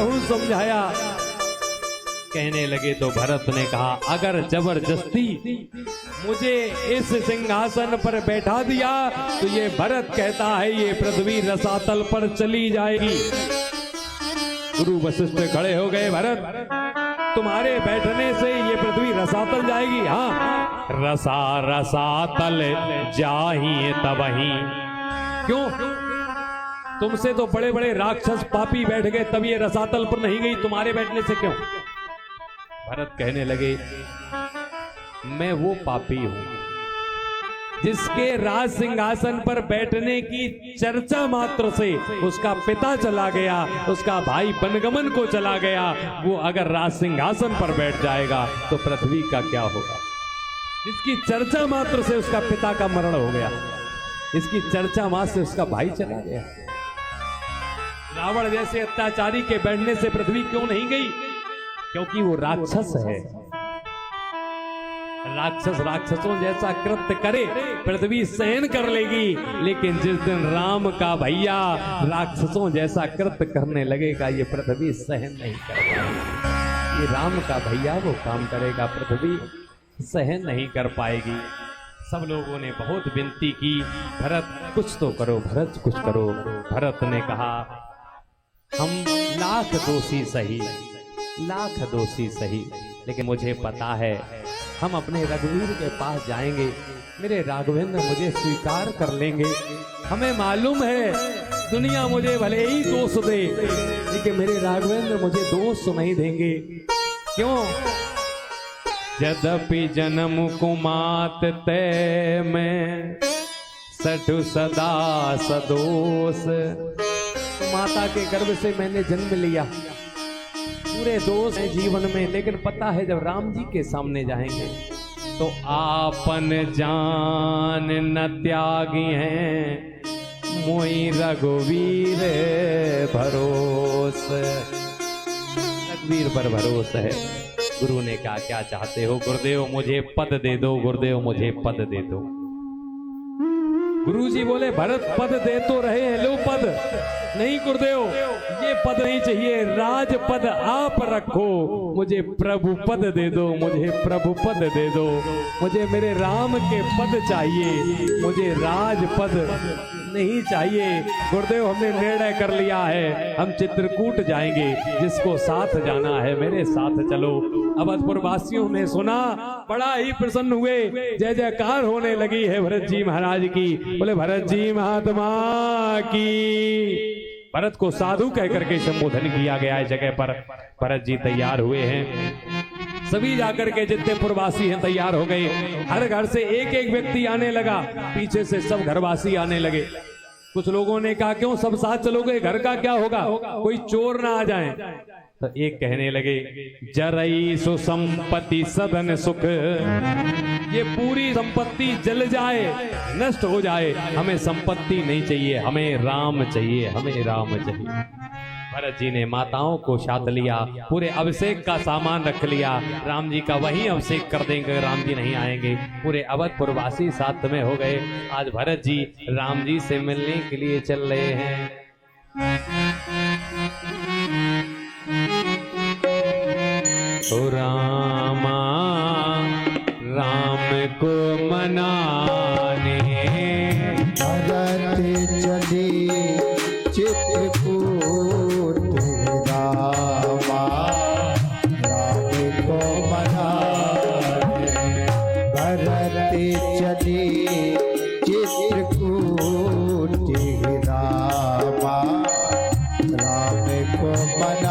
बहुत समझाया। कहने लगे तो भरत ने कहा अगर जबरदस्ती मुझे इस सिंहासन पर बैठा दिया तो ये भरत कहता है ये पृथ्वी रसातल पर चली जाएगी। गुरु वशिष्ठ खड़े हो गए, भरत तुम्हारे बैठने से ये पृथ्वी रसातल जाएगी? हाँ, रसातल जाही तबही। क्यों? तुमसे तो बड़े बड़े राक्षस पापी बैठ गए, तब ये रसातल पर नहीं गई, तुम्हारे बैठने से क्यों? भरत कहने लगे मैं वो पापी हूं जिसके राज सिंहासन पर बैठने की चर्चा मात्र से उसका पिता चला गया, उसका भाई बनगमन को चला गया, वो अगर राज सिंहासन पर बैठ जाएगा तो पृथ्वी का क्या होगा? जिसकी चर्चा मात्र से उसका पिता का मरण हो गया, इसकी चर्चा मात्र से उसका भाई चला गया। रावण जैसे अत्याचारी के बैठने से पृथ्वी क्यों नहीं गई? क्योंकि वो राक्षस है। राक्षस राक्षसों जैसा कृत्य करे पृथ्वी सहन कर लेगी, लेकिन जिस दिन राम का भैया राक्षसों जैसा कृत्य करने लगेगा ये पृथ्वी सहन नहीं कर पाएगी। ये राम का भैया वो काम करेगा, पृथ्वी सहन नहीं कर पाएगी। सब लोगों ने बहुत विनती की, भरत कुछ तो करो, भरत कुछ करो। भरत ने कहा हम लाख दोषी सही, लाख दोषी सही, लेकिन मुझे पता है हम अपने रघुवीर के पास जाएंगे, मेरे राघवेंद्र मुझे स्वीकार कर लेंगे। हमें मालूम है दुनिया मुझे भले ही दोष दे, लेकिन मेरे राघवेंद्र मुझे दोष नहीं देंगे। क्यों? यद्यपि जन्म कुमात तय में सठु सदा सदोष। माता के गर्भ से मैंने जन्म लिया, पूरे दोष है जीवन में, लेकिन पता है जब राम जी के सामने जाएंगे तो आपन जान न त्यागी हैं, मोई रघुवीर भरोस। रघुवीर पर भरोस है। गुरु ने कहा क्या चाहते हो? गुरुदेव मुझे पद दे दो, गुरुदेव मुझे पद दे दो। गुरुजी बोले भरत पद दे तो रहे हैं, लो पद। नहीं गुरुदेव ये पद नहीं चाहिए, राज पद आप रखो, मुझे प्रभु पद दे दो, मुझे प्रभु पद दे दो, मुझे मेरे राम के पद चाहिए, मुझे राज पद नहीं चाहिए। गुरुदेव हमने निर्णय कर लिया है, हम चित्रकूट जाएंगे, जिसको साथ जाना है मेरे साथ चलो। अवधपुर वासियों ने सुना, बड़ा ही प्रसन्न हुए, जय जयकार होने लगी है भरत जी महाराज की। बोले भरत जी महात्मा की। भरत को साधु कहकर के संबोधन किया गया है जगह पर। भरत जी तैयार हुए हैं, सभी जाकर के जितने पुरवासी हैं तैयार हो गए। हर घर से एक एक व्यक्ति आने लगा, पीछे से सब घरवासी आने लगे। कुछ लोगों ने कहा क्यों सब साथ चलोगे, घर का क्या होगा, कोई चोर ना आ जाए। तो एक कहने लगे जरई सुसंपत्ति सदन सुख, ये पूरी संपत्ति जल जाए, नष्ट हो जाए, हमें संपत्ति नहीं चाहिए, हमें राम चाहिए, हमें राम चाहिए। भरत जी ने माताओं को साथ लिया, पूरे अभिषेक का सामान रख लिया, राम जी का वही अभिषेक कर देंगे, राम जी नहीं आएंगे। पूरे अवधपुर वासी साथ में हो गए। आज भरत जी राम जी से मिलने के लिए चल रहे हैं। ओ रामा राम को मनाने भरत चले चित्रकूट, रामा राम को मनाने। भरत चले चित्रकूट, रामा राम को मनाने।